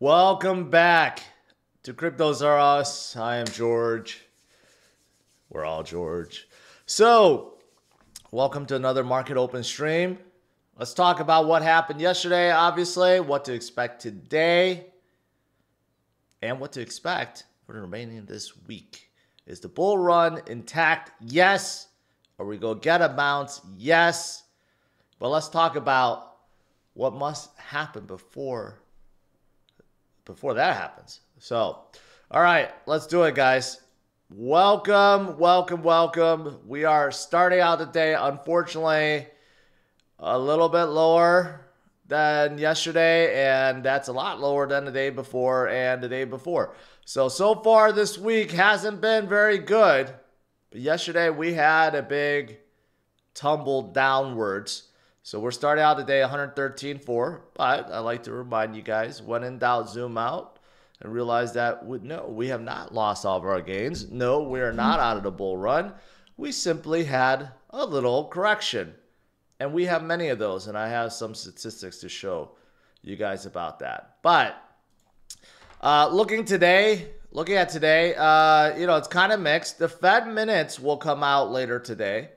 Welcome back to CryptosRUs. I am George. We're all George. So, welcome to another Market Open stream. Let's talk about what happened yesterday, obviously, what to expect today, and what to expect for the remaining of this week. Is the bull run intact? Yes. Are we going to get a bounce? Yes. But let's talk about what must happen before that happens. So, all right, let's do it, guys. Welcome. We are starting out the day, unfortunately, a little bit lower than yesterday, and that's a lot lower than the day before and the day before. So far this week hasn't been very good. But yesterday we had a big tumble downwards. So we're starting out today 113.4, but I like to remind you guys, when in doubt, zoom out and realize that no, we have not lost all of our gains. No, we are not out of the bull run. We simply had a little correction, and we have many of those, and I have some statistics to show you guys about that. But looking at today, it's kind of mixed. The Fed minutes will come out later today.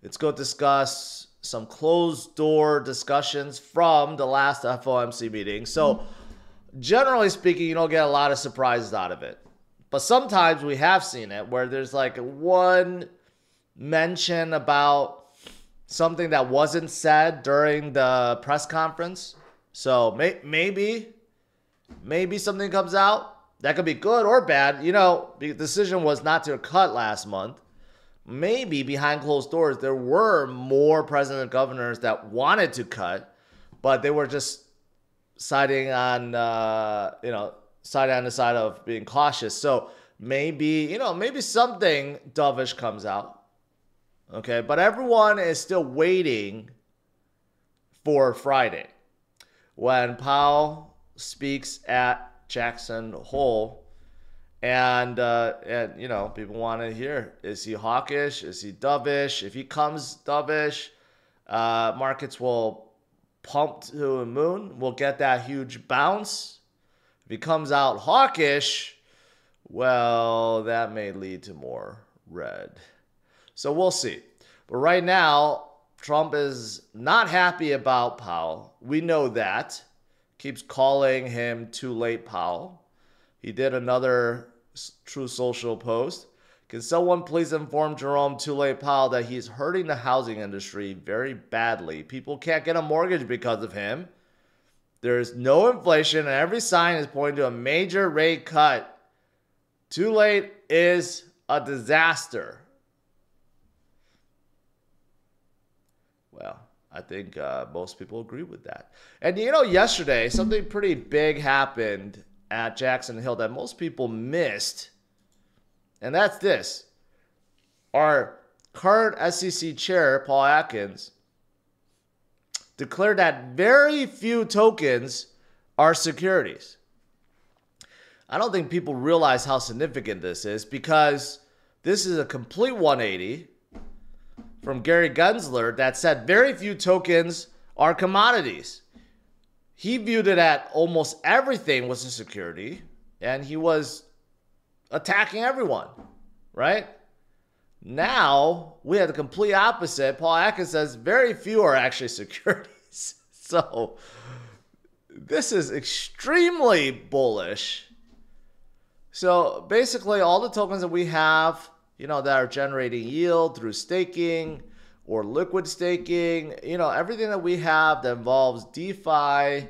It's going to discuss some closed door discussions from the last FOMC meeting. So generally speaking, you don't get a lot of surprises out of it. But sometimes we have seen it where there's like one mention about something that wasn't said during the press conference. So maybe something comes out. That could be good or bad. You know, the decision was not to cut last month. Maybe behind closed doors, there were more president and governors that wanted to cut, but they were just siding on the side of being cautious. So maybe something dovish comes out. Okay, but everyone is still waiting for Friday when Powell speaks at Jackson Hole. And people want to hear, is he hawkish? Is he dovish? If he comes dovish, markets will pump to the moon. We'll get that huge bounce. If he comes out hawkish, well, that may lead to more red. So we'll see. But right now, Trump is not happy about Powell. We know that. Keeps calling him too late Powell. He did another True Social post. Can someone please inform Jerome Too Late Powell that he's hurting the housing industry very badly? People can't get a mortgage because of him. There's no inflation, and every sign is pointing to a major rate cut. Too late is a disaster. Well, I think most people agree with that. And yesterday, something pretty big happened at Jackson Hole that most people missed, and that's this. Our current SEC chair, Paul Atkins, declared that very few tokens are securities. I don't think people realize how significant this is, because this is a complete 180 from Gary Gensler that said very few tokens are commodities. He viewed it at almost everything was a security, and he was attacking everyone, right? Now, we have the complete opposite. Paul Atkins says very few are actually securities. So, this is extremely bullish. So, basically, all the tokens that we have, that are generating yield through staking or liquid staking, everything that we have that involves DeFi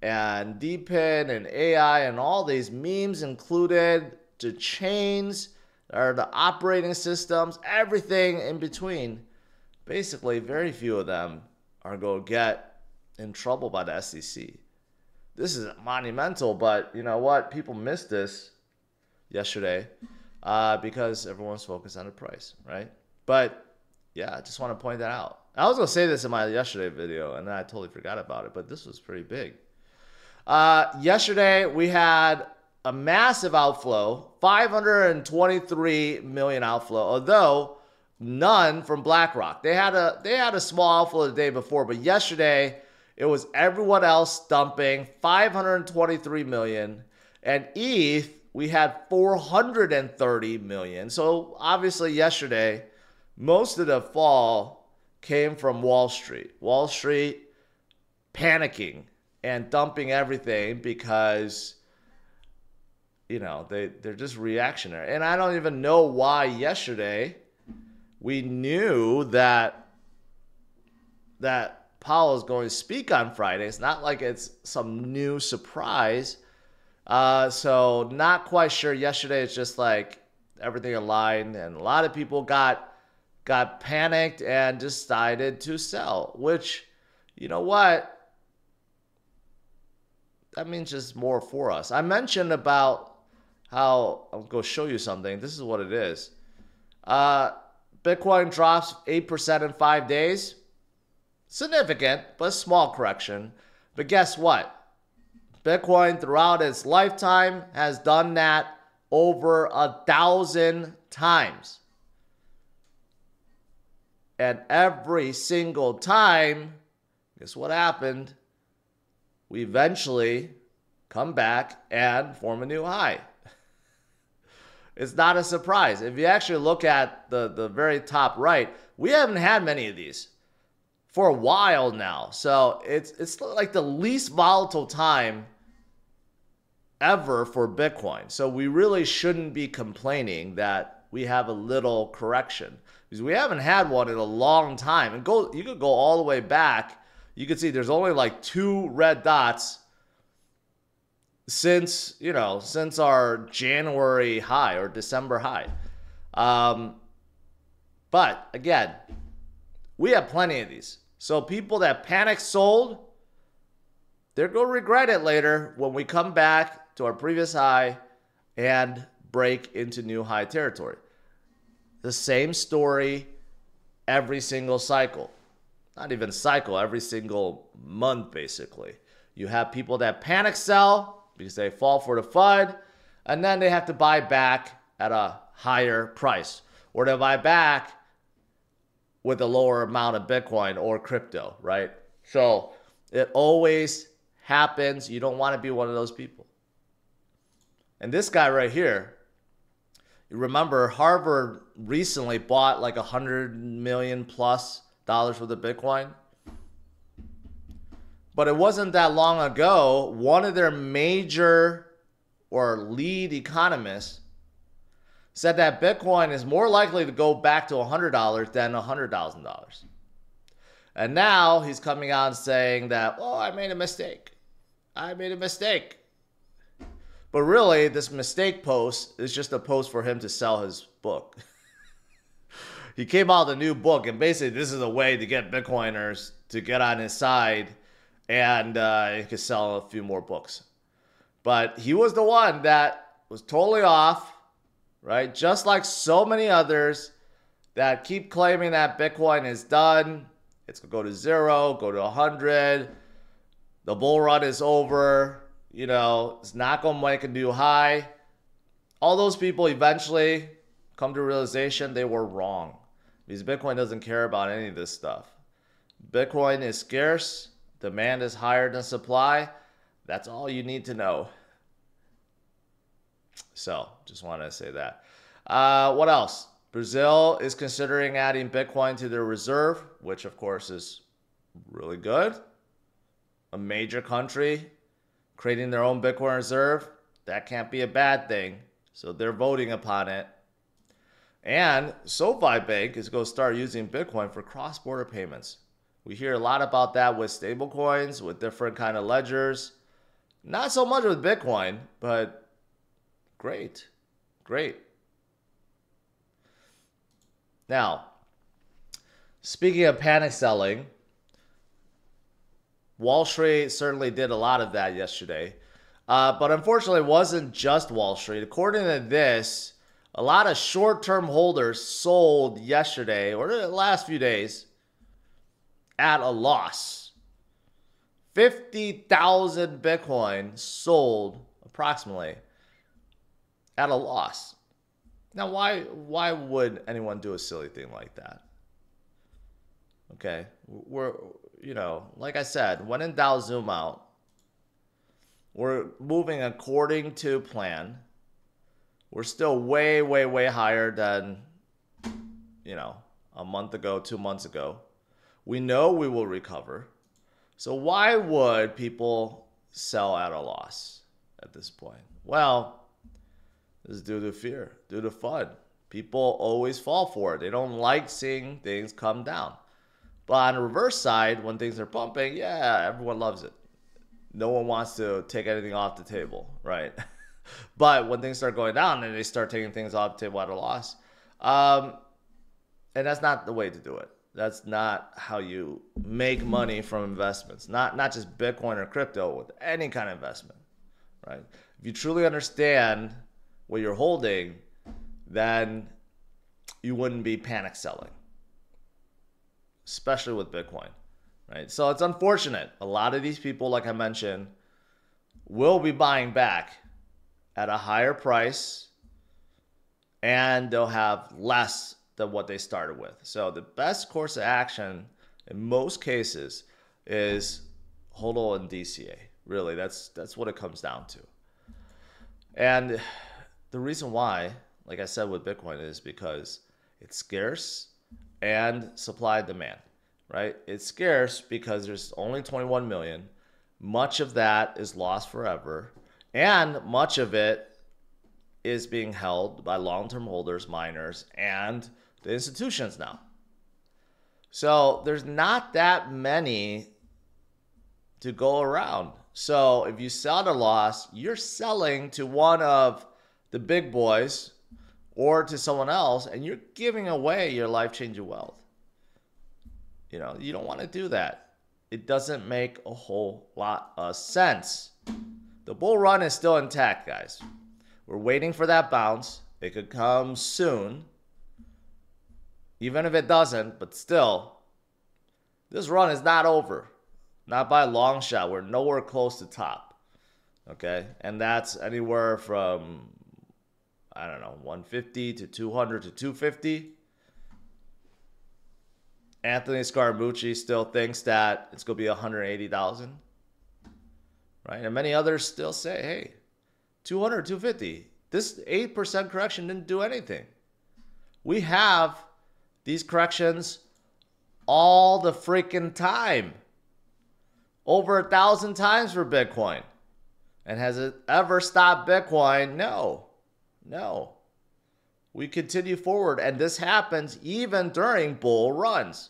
and DePIN and AI and all these memes included, the chains, or the operating systems, everything in between. Basically, very few of them are going to get in trouble by the SEC. This is monumental, but you know what? People missed this yesterday because everyone's focused on the price, right? But yeah, I just want to point that out. I was going to say this in my yesterday video, and then I totally forgot about it, but this was pretty big. Yesterday, we had a massive outflow, 523 million outflow, although none from BlackRock. They had a small outflow the day before, but yesterday It was everyone else dumping 523 million. And ETH, we had 430 million. So obviously yesterday, most of the fall came from Wall Street. Wall Street panicking and dumping everything because, you know, they're just reactionary. And I don't even know why yesterday we knew that Powell is going to speak on Friday. It's not like it's some new surprise. So not quite sure. Yesterday it's just like everything aligned, and a lot of people got panicked and decided to sell, which, you know what? That means just more for us. I mentioned about how, I'll go show you something. This is what it is. Bitcoin drops 8% in 5 days. Significant, but a small correction. But guess what? Bitcoin throughout its lifetime has done that over 1,000 times. And every single time, guess what happened? We eventually come back and form a new high. It's not a surprise. If you actually look at the very top right, we haven't had many of these for a while now. So it's like the least volatile time ever for Bitcoin. So we really shouldn't be complaining that we have a little correction, because we haven't had one in a long time. And you could go all the way back. You can see there's only like 2 red dots since our January high or December high. But again, we have plenty of these. So people that panic sold, they're going to regret it later when we come back to our previous high and break into new high territory. The same story every single cycle. Not even cycle, every single month, basically. You have people that panic sell because they fall for the FUD, and then they have to buy back at a higher price, or they buy back with a lower amount of Bitcoin or crypto, right? So it always happens. You don't want to be one of those people. And this guy right here, you remember Harvard recently bought like $100 million plus worth of Bitcoin. But it wasn't that long ago, one of their major or lead economists said that Bitcoin is more likely to go back to $100 than $100,000. And now he's coming out and saying that, oh, I made a mistake. I made a mistake. But really, this mistake post is just a post for him to sell his book. He came out with a new book, and basically this is a way to get Bitcoiners to get on his side, and he could sell a few more books. But he was the one that was totally off, right? Just like so many others that keep claiming that Bitcoin is done. It's going to go to 0, go to 100. The bull run is over. You know, it's not going to make a new high. All those people eventually come to realization they were wrong, because Bitcoin doesn't care about any of this stuff. Bitcoin is scarce. Demand is higher than supply. That's all you need to know. So, just wanted to say that. What else? Brazil is considering adding Bitcoin to their reserve, which of course is really good. A major country creating their own Bitcoin reserve, that can't be a bad thing. So they're voting upon it. And SoFi Bank is going to start using Bitcoin for cross-border payments. We hear a lot about that with stablecoins, with different kind of ledgers. Not so much with Bitcoin, but great. Great. Now, speaking of panic selling, Wall Street certainly did a lot of that yesterday. But unfortunately, it wasn't just Wall Street. According to this, a lot of short-term holders sold yesterday, or the last few days, at a loss. 50,000 Bitcoin sold approximately at a loss. Now, why would anyone do a silly thing like that? Okay, you know, like I said, when in doubt, zoom out. We're moving according to plan. We're still way, way, way higher than, you know, a month ago, 2 months ago. We know we will recover. So why would people sell at a loss at this point? Well, this is due to fear, due to FUD. People always fall for it. They don't like seeing things come down. But on the reverse side, when things are pumping, yeah, everyone loves it. No one wants to take anything off the table, right? But when things start going down and they start taking things off the table at a loss, and that's not the way to do it. That's not how you make money from investments. Not just Bitcoin or crypto, with any kind of investment, right? If you truly understand what you're holding, then you wouldn't be panic selling, especially with Bitcoin, right? So it's unfortunate. A lot of these people, like I mentioned, will be buying back at a higher price, and they'll have less than what they started with. So the best course of action in most cases is HODL and DCA. Really, that's what it comes down to. And the reason why, like I said with Bitcoin, is because it's scarce and supply and demand, right? It's scarce because there's only 21 million. Much of that is lost forever, and much of it is being held by long-term holders, miners, and the institutions now. So there's not that many to go around. So if you sell at a loss, you're selling to one of the big boys or to someone else, and you're giving away your life-changing wealth. You know, you don't want to do that. It doesn't make a whole lot of sense. The bull run is still intact, guys. We're waiting for that bounce. It could come soon. Even if it doesn't, but still, this run is not over. Not by a long shot. We're nowhere close to top. Okay? And that's anywhere from, I don't know, 150 to 200 to 250. Anthony Scaramucci still thinks that it's going to be 180,000. Right? And many others still say, hey, 200, 250. This 8% correction didn't do anything. We have these corrections all the freaking time. Over 1,000 times for Bitcoin. And has it ever stopped Bitcoin? No. No. We continue forward, and this happens even during bull runs.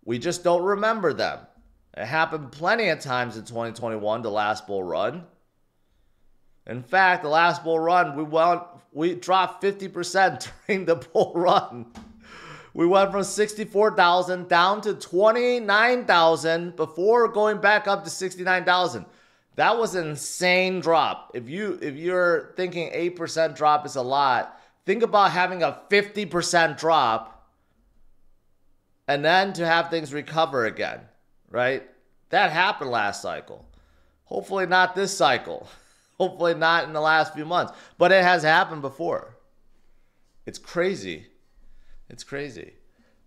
We just don't remember them. It happened plenty of times in 2021, the last bull run. In fact, the last bull run, we dropped 50% during the bull run. We went from 64,000 down to 29,000 before going back up to 69,000. That was an insane drop. If you're thinking 8% drop is a lot, think about having a 50% drop and then to have things recover again, right? That happened last cycle. Hopefully not this cycle. Hopefully not in the last few months. But it has happened before. It's crazy. It's crazy.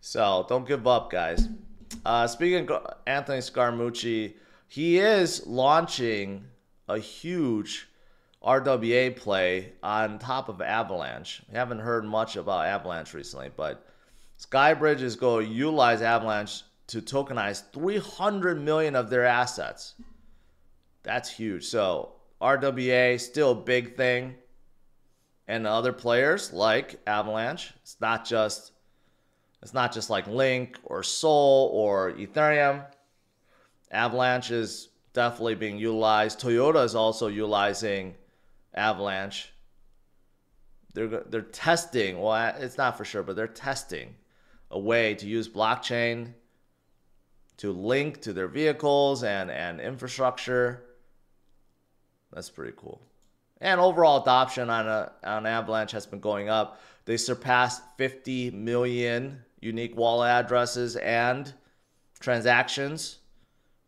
So don't give up, guys. Speaking of Anthony Scaramucci, he is launching a huge RWA play on top of Avalanche. We haven't heard much about Avalanche recently, but Skybridge is going to utilize Avalanche to tokenize 300 million of their assets. That's huge. So RWA, still a big thing. And other players like Avalanche, it's not just like Link or Sol or Ethereum. Avalanche is definitely being utilized. Toyota is also utilizing Avalanche. They're testing, well, it's not for sure, but they're testing a way to use blockchain to link to their vehicles and infrastructure. That's pretty cool. And overall adoption on Avalanche has been going up. They surpassed 50 million unique wallet addresses, and transactions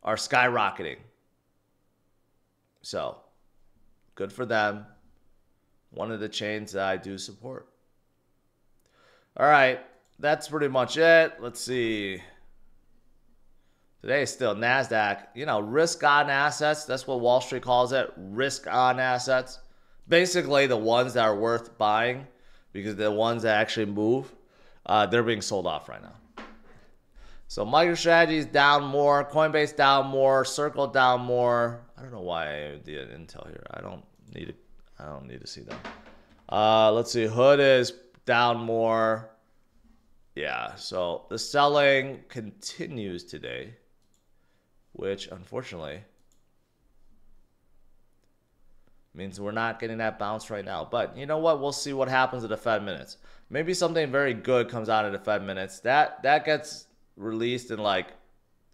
are skyrocketing. So, good for them. One of the chains that I do support. All right, that's pretty much it. Let's see. Today, still NASDAQ, risk on assets. That's what Wall Street calls it, risk on assets. Basically, the ones that are worth buying because the ones that actually move, they're being sold off right now. So MicroStrategy is down more, Coinbase down more, Circle down more. I don't know why I did Intel here. I don't need to see that. Let's see. Hood is down more. Yeah, so the selling continues today, which unfortunately means we're not getting that bounce right now. But you know what? We'll see what happens at the Fed minutes. Maybe something very good comes out of the Fed minutes. That gets released in like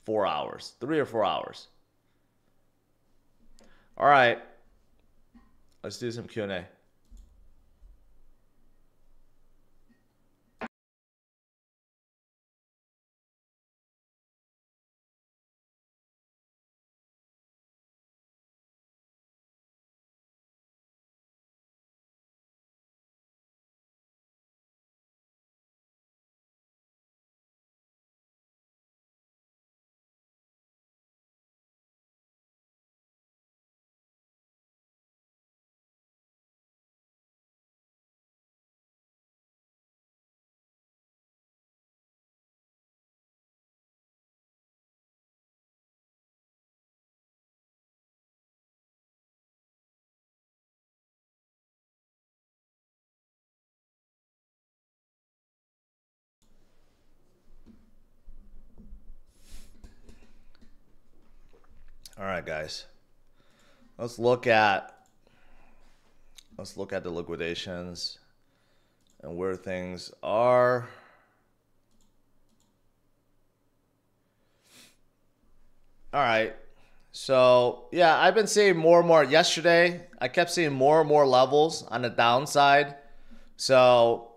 4 hours, 3 or 4 hours. All right, let's do some Q&A. All right, guys. Let's look at the liquidations and where things are. All right. So, yeah, I've been seeing more and more. Yesterday, I kept seeing more and more levels on the downside. So,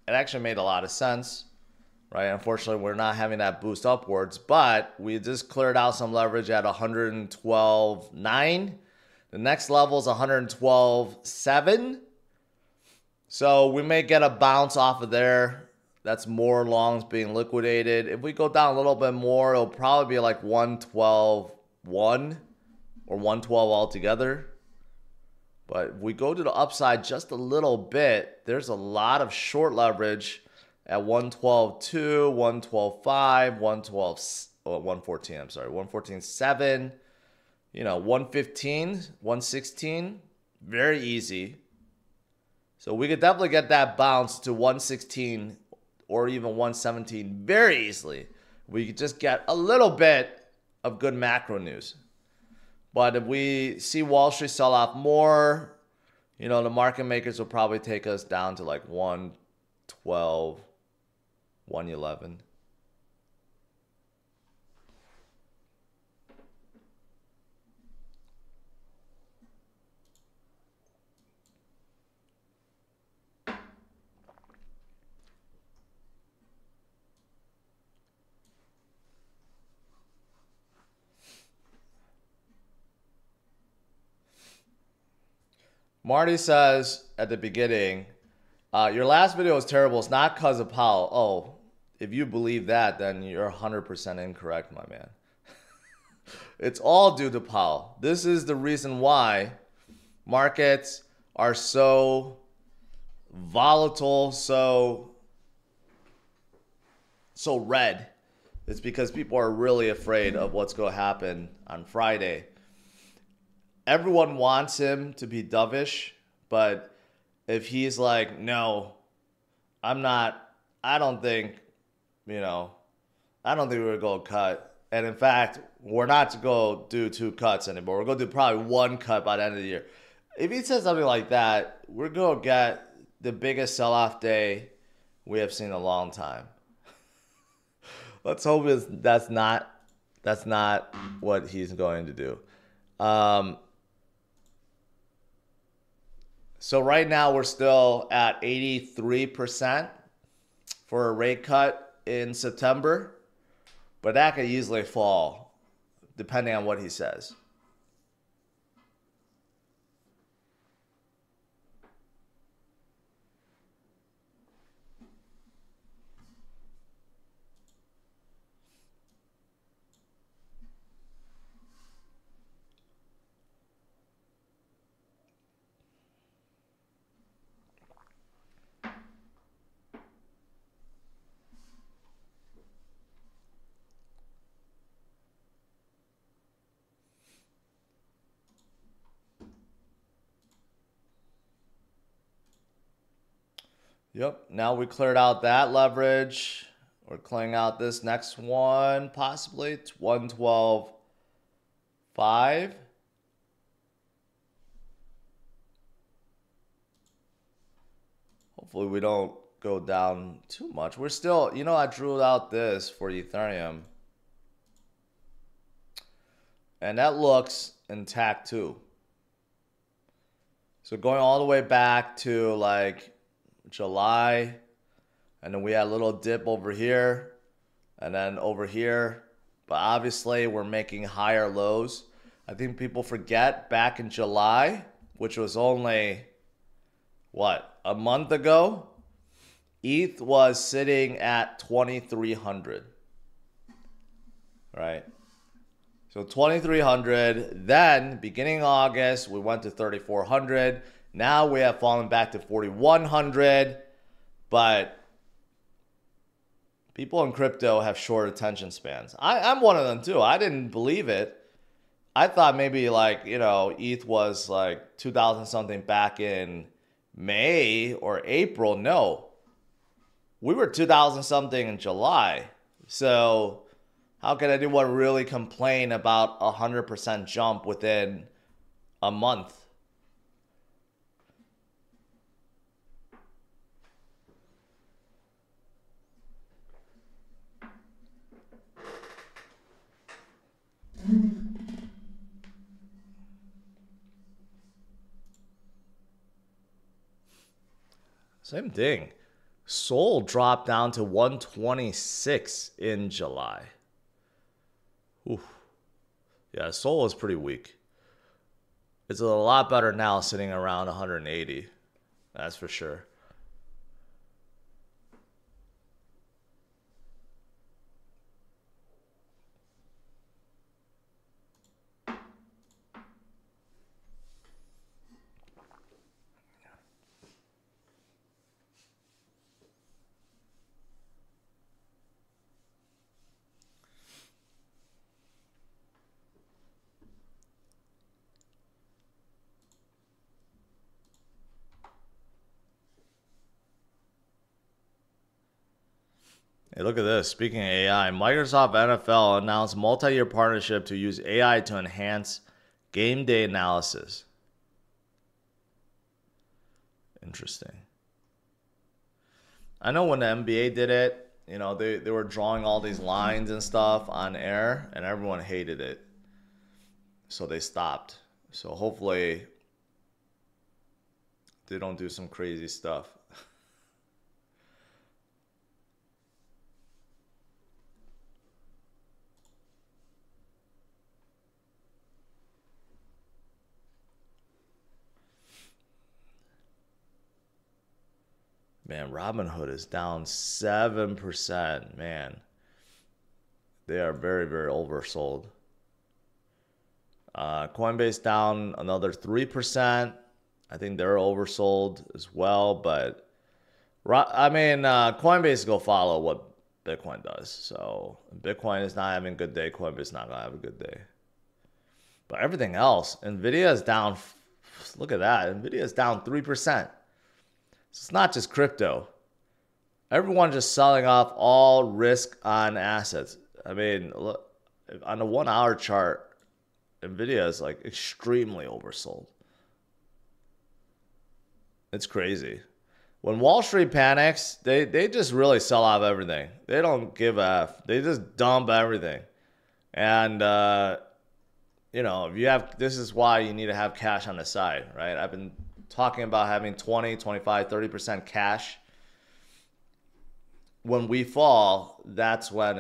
it actually made a lot of sense, right? Unfortunately, we're not having that boost upwards, but we just cleared out some leverage at 112.9. The next level is 112.7. So we may get a bounce off of there. That's more longs being liquidated. If we go down a little bit more, it'll probably be like 112.1 or 112 altogether. But if we go to the upside just a little bit, there's a lot of short leverage at 112.2, 112.5, 114, I'm sorry, 114.7, 115, 116, very easy. So we could definitely get that bounce to 116 or even 117 very easily. We could just get a little bit of good macro news. But if we see Wall Street sell off more, the market makers will probably take us down to like 112, 111. Marty says at the beginning, your last video was terrible. It's not because of Powell. Oh, if you believe that, then you're 100% incorrect, my man. It's all due to Powell. This is the reason why markets are so volatile, so red. It's because people are really afraid of what's going to happen on Friday. Everyone wants him to be dovish, but if he's like, no, I'm not, I don't think we're going to cut. And in fact, we're not to go do 2 cuts anymore. We're going to do probably 1 cut by the end of the year. If he says something like that, we're going to get the biggest sell-off day we have seen in a long time. Let's hope that's not what he's going to do. So right now we're still at 83% for a rate cut in September, but that could easily fall depending on what he says. Yep, now we cleared out that leverage. We're clearing out this next one, possibly. It's 112.5. Hopefully we don't go down too much. We're still, I drew out this for Ethereum. And that looks intact too. So going all the way back to like July, and then we had a little dip over here, and then over here. But obviously we're making higher lows. I think people forget back in July, which was only, what, a month ago? ETH was sitting at 2,300, right? So 2,300, then beginning August, we went to 3,400. Now we have fallen back to 4,100, but people in crypto have short attention spans. I'm one of them too. I didn't believe it. I thought maybe like, ETH was like 2,000 something back in May or April. No, we were 2,000 something in July. So how can anyone really complain about 100% jump within a month? Same thing. Sol dropped down to 126 in July. Oof. Yeah, Sol is pretty weak. It's a lot better now sitting around 180. That's for sure. Hey, look at this. Speaking of AI, Microsoft NFL announced multi-year partnership to use AI to enhance game day analysis. Interesting. I know when the NBA did it, they were drawing all these lines and stuff on air, and everyone hated it. So they stopped. So hopefully they don't do some crazy stuff. Man, Robinhood is down 7%. Man, they are very, very oversold. Coinbase down another 3%. I think they're oversold as well. But, Coinbase go follow what Bitcoin does. So, Bitcoin is not having a good day. Coinbase is not going to have a good day. But everything else, NVIDIA is down. Look at that. NVIDIA is down 3%. It's not just crypto. Everyone just selling off all risk on assets. I mean, look, on the 1 hour chart, NVIDIA is like extremely oversold. It's crazy. When Wall Street panics, they just really sell off everything. They don't give a F. They just dump everything. And, if you have, this is why you need to have cash on the side, right? I've been talking about having 20, 25, 30% cash. When we fall, that's when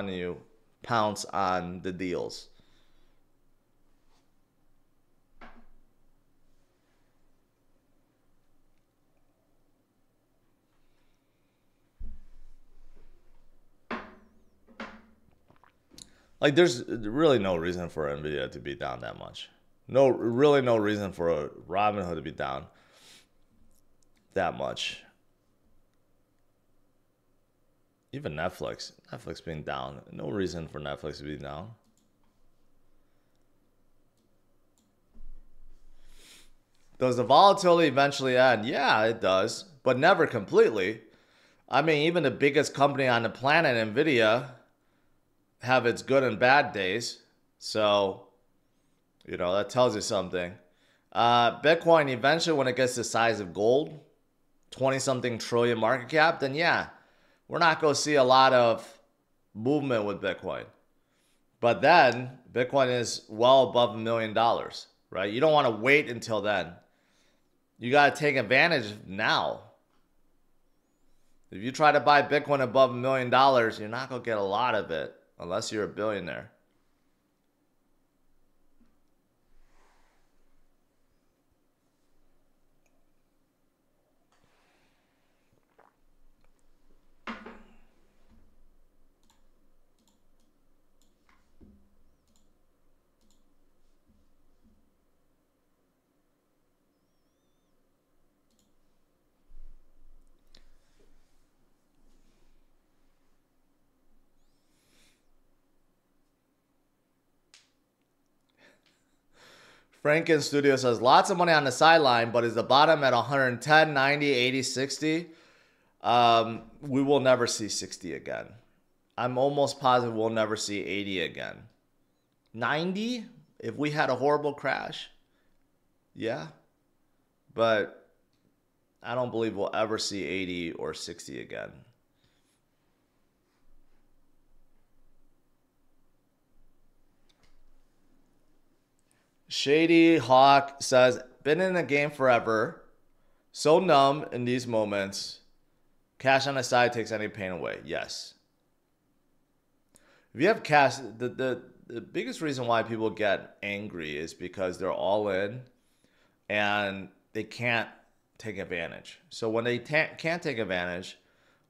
you pounce on the deals. Like, there's really no reason for NVIDIA to be down that much. Really no reason for a Robinhood to be down that much. Even Netflix being down. No reason for Netflix to be down. Does the volatility eventually end? Yeah, it does, but never completely. I mean, even the biggest company on the planet, Nvidia, have its good and bad days. So, that tells you something. Bitcoin, eventually, when it gets the size of gold, 20 something trillion market cap, then yeah, we're not going to see a lot of movement with Bitcoin. But then Bitcoin is well above $1 million, right? You don't want to wait until then. You got to take advantage now. If you try to buy Bitcoin above $1 million, you're not going to get a lot of it unless you're a billionaire. Franken Studio says, lots of money on the sideline, but is the bottom at 110, 90, 80, 60? We will never see 60 again. I'm almost positive we'll never see 80 again. 90? If we had a horrible crash? Yeah. But I don't believe we'll ever see 80 or 60 again. Shady Hawk says, been in the game forever. So numb in these moments. Cash on the side takes any pain away. Yes. If you have cash, the biggest reason why people get angry is because they're all in and they can't take advantage. So when they can't take advantage,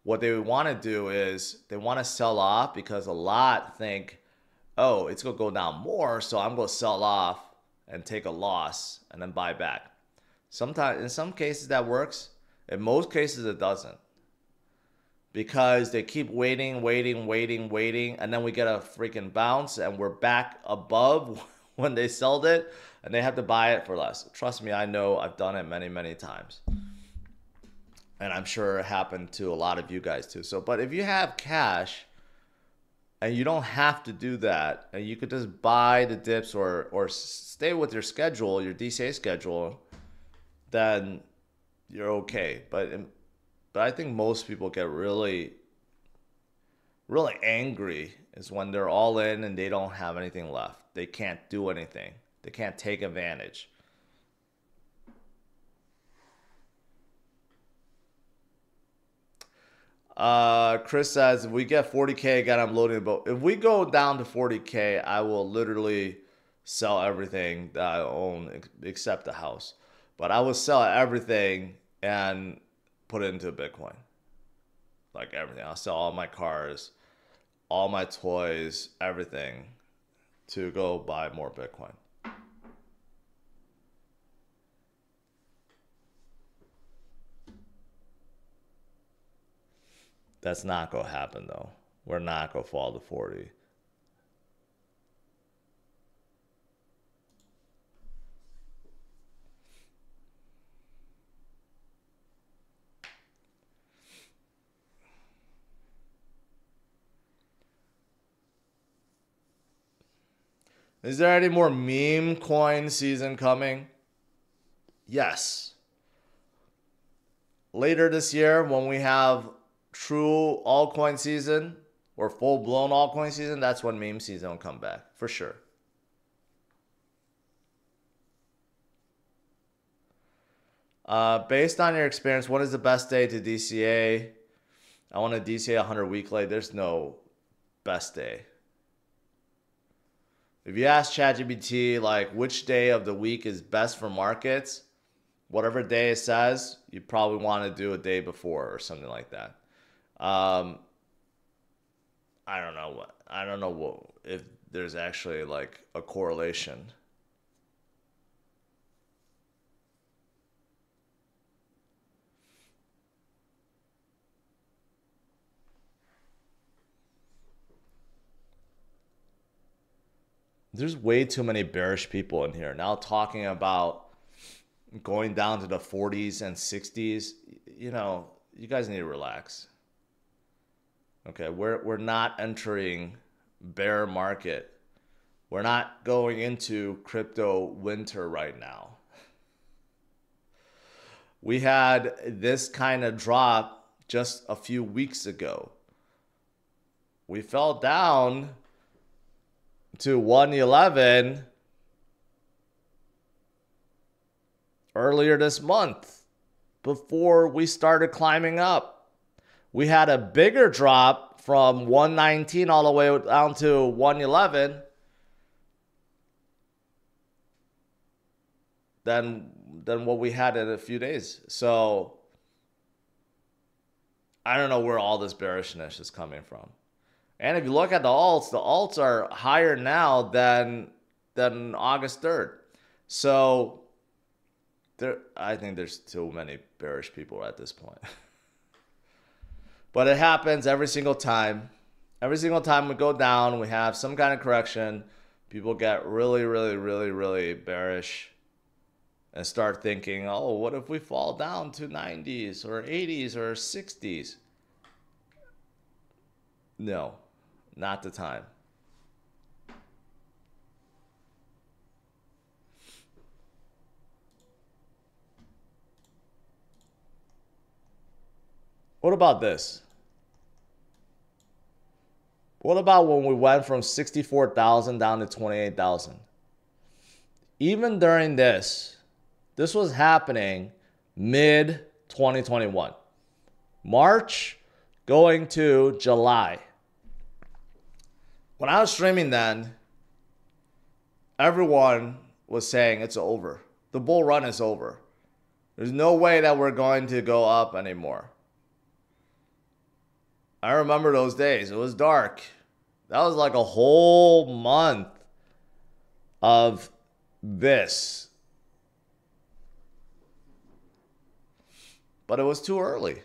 what they want to do is they want to sell off because a lot think, oh, it's going to go down more, so I'm going to sell off and take a loss and then buy back. Sometimes, in some cases that works. In most cases it doesn't. Because they keep waiting, and then we get a freaking bounce and we're back above when they sold it and they have to buy it for less. Trust me, I know, I've done it many, many times. And I'm sure it happened to a lot of you guys too. So, but if you have cash and you don't have to do that, and you could just buy the dips or stay with your schedule, your DCA schedule, then you're okay. But I think most people get really, really angry is when they're all in and they don't have anything left. They can't do anything. They can't take advantage. Chris says, if we get 40K again, I'm loading the boat. If we go down to 40K, I will literally sell everything that I own except the house. But I will sell everything and put it into Bitcoin. Like everything. I'll sell all my cars, all my toys, everything to go buy more Bitcoin. That's not going to happen, though. We're not going to fall to 40. Is there any more meme coin season coming? Yes. Later this year, when we have true altcoin season or full-blown altcoin season, that's when meme season will come back, for sure. Based on your experience, what is the best day to DCA? I want to DCA 100 weekly. There's no best day. If you ask ChatGPT, like, which day of the week is best for markets, whatever day it says, you probably want to do a day before or something like that. I don't know if there's actually like a correlation. There's way too many bearish people in here now talking about going down to the 40s and 60s, you guys need to relax. Okay, we're not entering bear market. We're not going into crypto winter right now. We had this kind of drop just a few weeks ago. We fell down to 111 earlier this month before we started climbing up. We had a bigger drop from 119 all the way down to 111 than what we had in a few days. So I don't know where all this bearishness is coming from. And if you look at the alts are higher now than August 3rd. So I think there's too many bearish people at this point. But it happens every single time. Every single time we go down, we have some kind of correction. People get really, really, really, really bearish and start thinking, oh, what if we fall down to 90s or 80s or 60s? No, not the time. What about this? What about when we went from 64,000 down to 28,000? Even during this was happening mid 2021. March going to July. When I was streaming then, everyone was saying it's over. The bull run is over. There's no way that we're going to go up anymore. I remember those days. It was dark. That was like a whole month of this. But it was too early.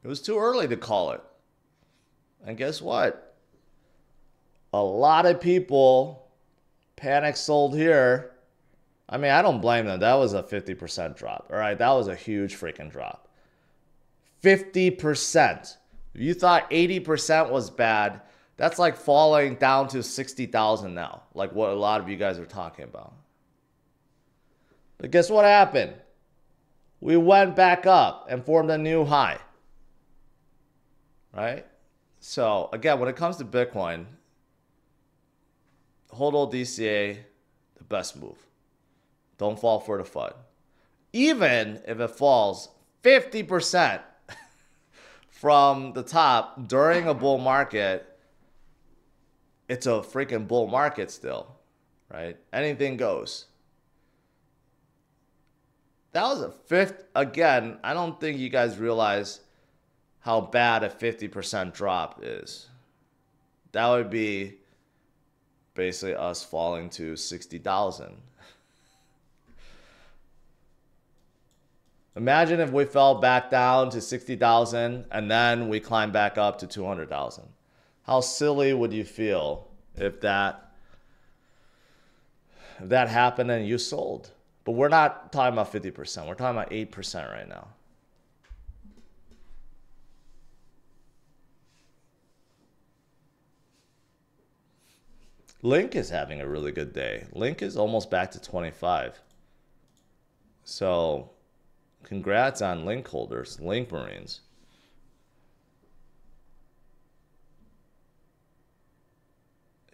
It was too early to call it. And guess what? A lot of people panic sold here. I mean, I don't blame them. That was a 50% drop. All right, that was a huge freaking drop. 50%. If you thought 80% was bad, that's like falling down to 60,000 now, like what a lot of you guys are talking about. But guess what happened? We went back up and formed a new high, right? So again, when it comes to Bitcoin, HODL DCA, the best move. Don't fall for the FUD. Even if it falls 50% from the top during a bull market, it's a freaking bull market still, right? Anything goes. That was a fifth. Again, I don't think you guys realize how bad a 50% drop is. That would be basically us falling to 60,000. Imagine if we fell back down to 60,000 and then we climb back up to 200,000. How silly would you feel if that happened and you sold? But we're not talking about 50%. We're talking about 8% right now. Link is having a really good day. Link is almost back to 25. So congrats on Link holders, Link Marines.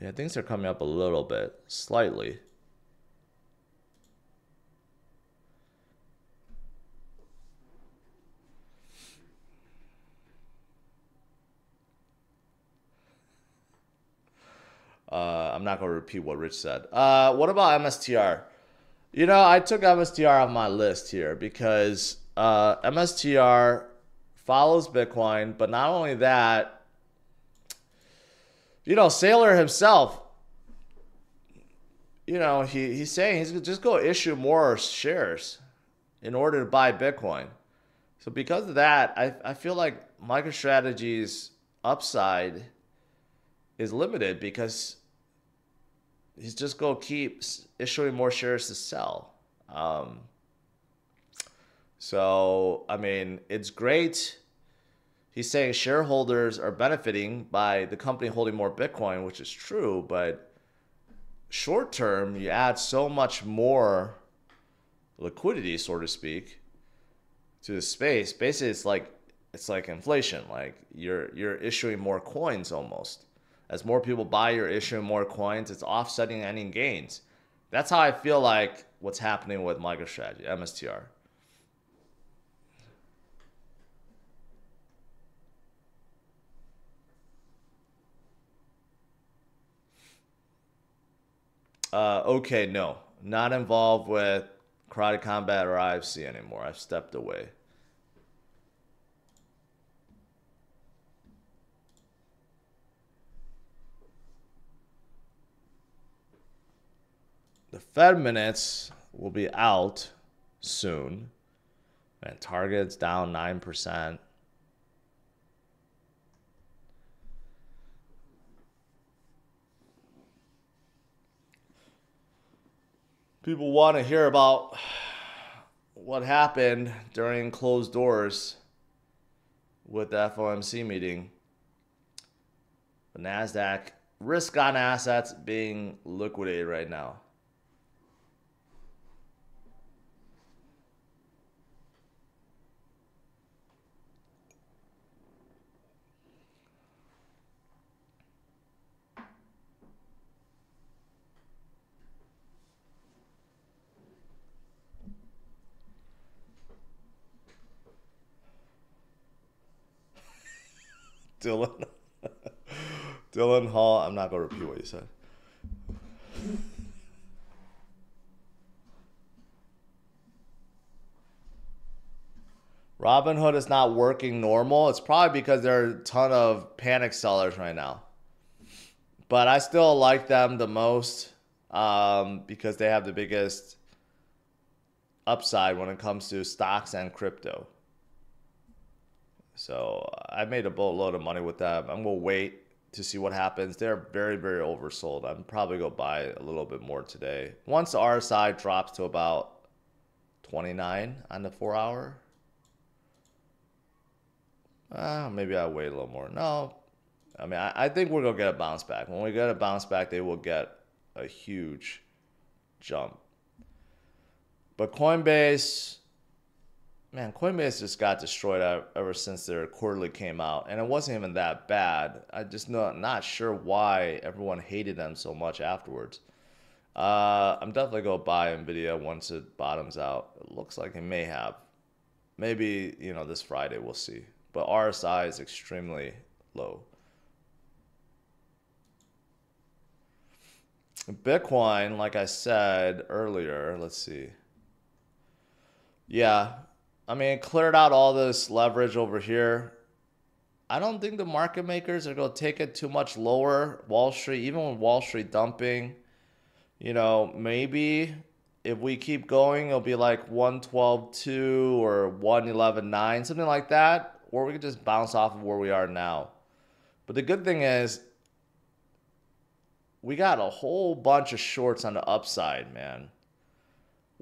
Yeah, things are coming up a little bit, slightly. I'm not going to repeat what Rich said. What about MSTR? You know, I took MSTR off my list here because MSTR follows Bitcoin, but not only that, you know, Saylor himself, you know, he's saying he's just going to issue more shares in order to buy Bitcoin. So because of that, I feel like MicroStrategy's upside is limited because he's just going to keep issuing more shares to sell. So, I mean, it's great. He's saying shareholders are benefiting by the company holding more Bitcoin, which is true, but short term, you add so much more liquidity, so to speak, to the space. Basically, it's like inflation. Like you're issuing more coins almost. As more people buy, you're issuing more coins. It's offsetting any gains. That's how I feel like what's happening with MicroStrategy, MSTR. Okay, no, not involved with Karate Combat or IFC anymore. I've stepped away. The Fed minutes will be out soon, and target's down 9%. People want to hear about what happened during closed doors with the FOMC meeting. The NASDAQ risk on assets being liquidated right now. Dylan. Dylan Hall, I'm not going to repeat what you said. Robinhood is not working normal. It's probably because there are a ton of panic sellers right now. But I still like them the most because they have the biggest upside when it comes to stocks and crypto. So I made a boatload of money with them. I'm going to wait to see what happens. They're very, very oversold. I'm probably going to buy a little bit more today. Once the RSI drops to about 29 on the 4 hour, maybe I'll wait a little more. No, I mean, I think we're going to get a bounce back. When we get a bounce back, they will get a huge jump. But Coinbase, man, Coinbase just got destroyed ever since their quarterly came out. And it wasn't even that bad. I just not sure why everyone hated them so much afterwards. I'm definitely going to buy NVIDIA once it bottoms out. It looks like it may have. Maybe, this Friday, we'll see. But RSI is extremely low. Bitcoin, like I said earlier, let's see. Yeah, I mean, it cleared out all this leverage over here. I don't think the market makers are going to take it too much lower. Wall Street, even with Wall Street dumping, maybe if we keep going, it'll be like 112.2 or 111.9, something like that. Or we could just bounce off of where we are now. But the good thing is, we got a whole bunch of shorts on the upside, man.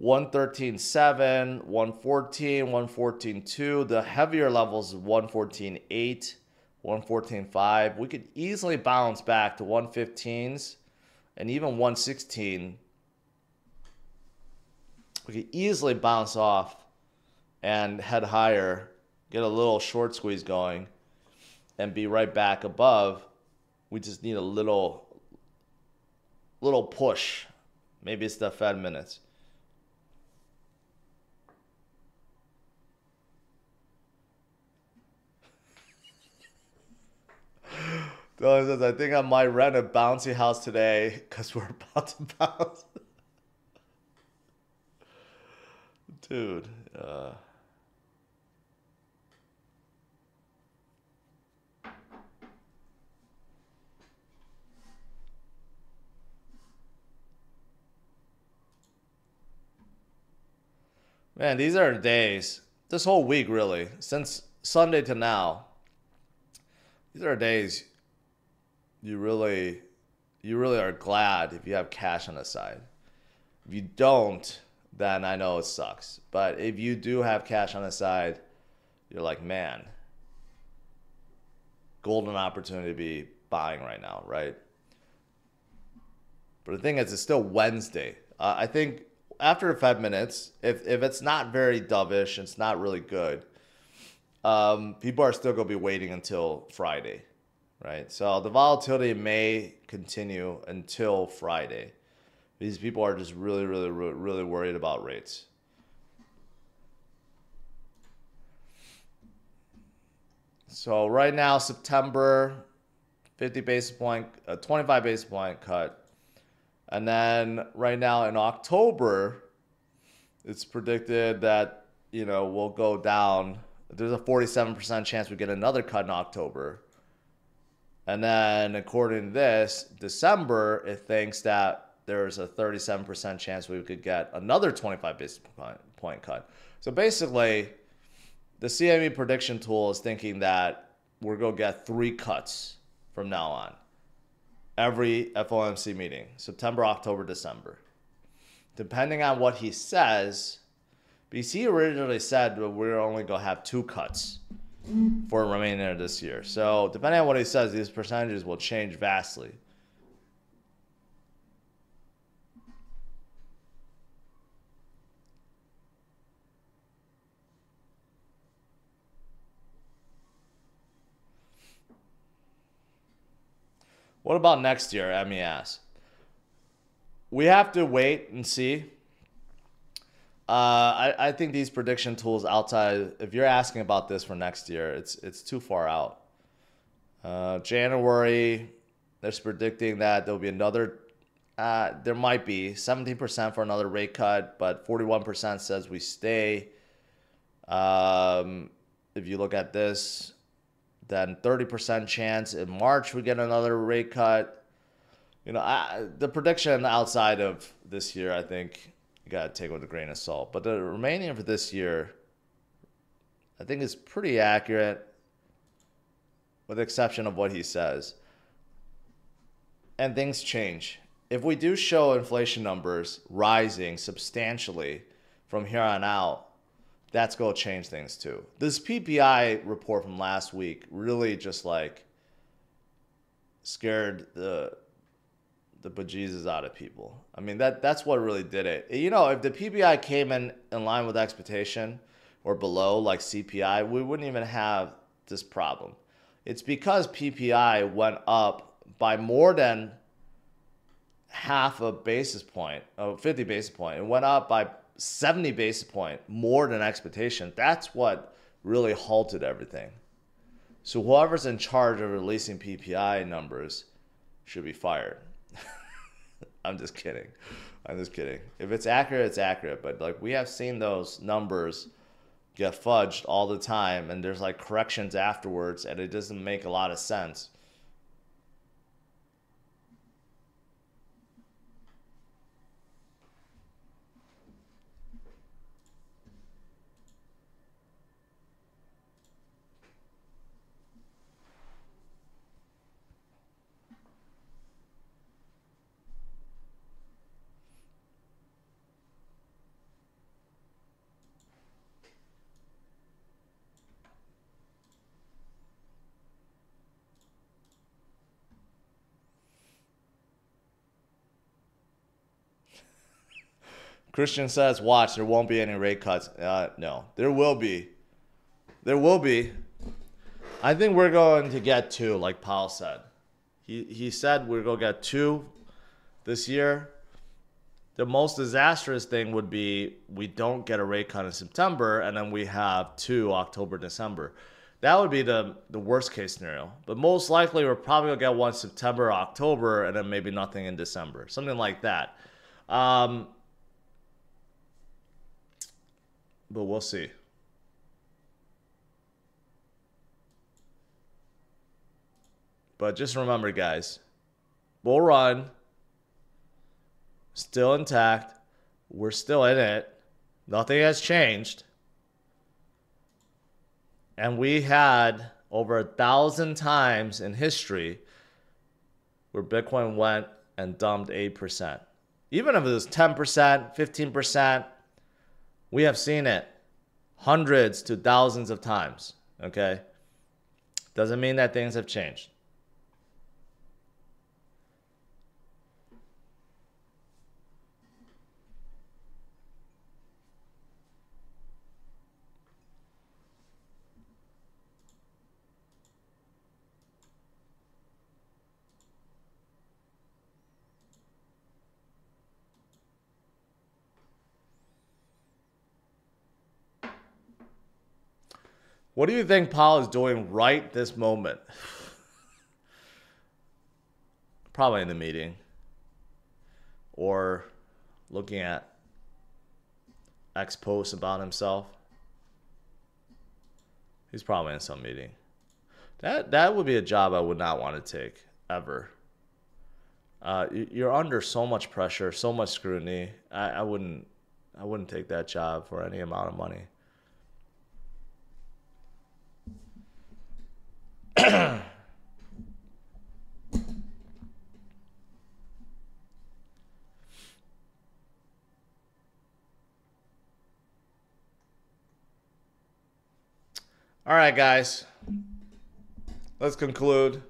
113.7, 114, 114.2. The heavier levels is 114.8, 114.5. We could easily bounce back to 115s and even 116. We could easily bounce off and head higher, get a little short squeeze going, and be right back above. We just need a little push. Maybe it's the Fed minutes. Dylan says, I think I might rent a bouncy house today because we're about to bounce. Dude. Man, these are days, this whole week really, since Sunday to now, these are days you really are glad if you have cash on the side. If you don't, then I know it sucks. But if you do have cash on the side, you're like, man, golden opportunity to be buying right now, right? But the thing is, it's still Wednesday. I think after 5 minutes, if it's not very dovish, it's not really good, people are still going to be waiting until Friday, right? So the volatility may continue until Friday. These people are just really, really, really worried about rates. So right now, September, 50 basis point, 25 basis point cut. And then right now in October, it's predicted that, we'll go down. There's a 47% chance we get another cut in October. And then according to this, December, it thinks that there's a 37% chance we could get another 25 basis point cut. So basically, the CME prediction tool is thinking that we're going to get 3 cuts from now on. Every FOMC meeting, September, October, December. Depending on what he says, BC originally said we're only going to have 2 cuts for the remainder of this year. So depending on what he says, these percentages will change vastly. What about next year, Emmy asks? We have to wait and see. I think these prediction tools outside, if you're asking about this for next year, it's too far out. January, they're predicting that there'll be another, there might be 17% for another rate cut, but 41% says we stay. If you look at this, then 30% chance in March we get another rate cut. The prediction outside of this year, I think you got to take with a grain of salt. But the remaining for this year, I think is pretty accurate, with the exception of what he says. And things change. If we do show inflation numbers rising substantially from here on out, that's going to change things too. This PPI report from last week really just scared the bejesus out of people. I mean, that's what really did it. If the PPI came in line with expectation or below, like CPI, we wouldn't even have this problem. It's because PPI went up by more than half a basis point, 50 basis point. It went up by 70 basis point more than expectation. That's what really halted everything. So whoever's in charge of releasing PPI numbers should be fired. I'm just kidding. If it's accurate, it's accurate. But we have seen those numbers get fudged all the time, and there's corrections afterwards, and it doesn't make a lot of sense. Christian says, watch, there won't be any rate cuts. No, there will be. There will be. I think we're going to get 2, like Powell said. He said we're going to get 2 this year. The most disastrous thing would be we don't get a rate cut in September, and then we have 2 October, December. That would be the worst case scenario. But most likely we're probably going to get 1 September, October, and then maybe nothing in December. Something like that. But we'll see. But just remember, guys, bull run, still intact. We're still in it. Nothing has changed. And we had over 1,000 times in history where Bitcoin went and dumped 8%. Even if it was 10%, 15%, We have seen it hundreds to thousands of times, okay? Doesn't mean that things have changed. What do you think Powell is doing right this moment? Probably in the meeting. Or looking at X posts about himself. He's probably in some meeting. That would be a job I would not want to take, ever. You're under so much pressure, so much scrutiny. I wouldn't take that job for any amount of money. All right, guys. Let's conclude.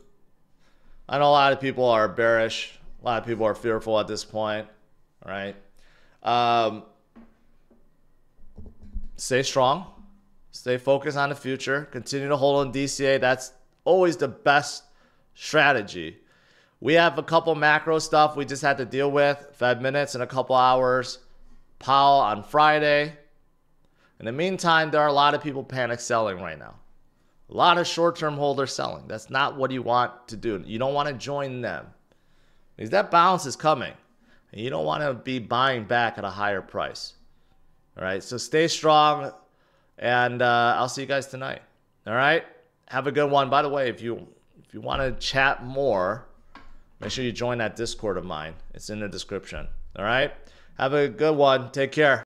I know a lot of people are bearish. A lot of people are fearful at this point. All right. Stay strong. Stay focused on the future. Continue to hold on DCA. That's always the best strategy. We have a couple macro stuff we just had to deal with. Fed minutes in a couple hours. Powell on Friday. In the meantime, there are a lot of people panic selling right now. A lot of short-term holders selling. That's not what you want to do. You don't want to join them, because that bounce is coming, and you don't want to be buying back at a higher price. All right, so stay strong, and I'll see you guys tonight. All right, have a good one. By the way, if you want to chat more, make sure you join that Discord of mine. It's in the description. All right, have a good one. Take care.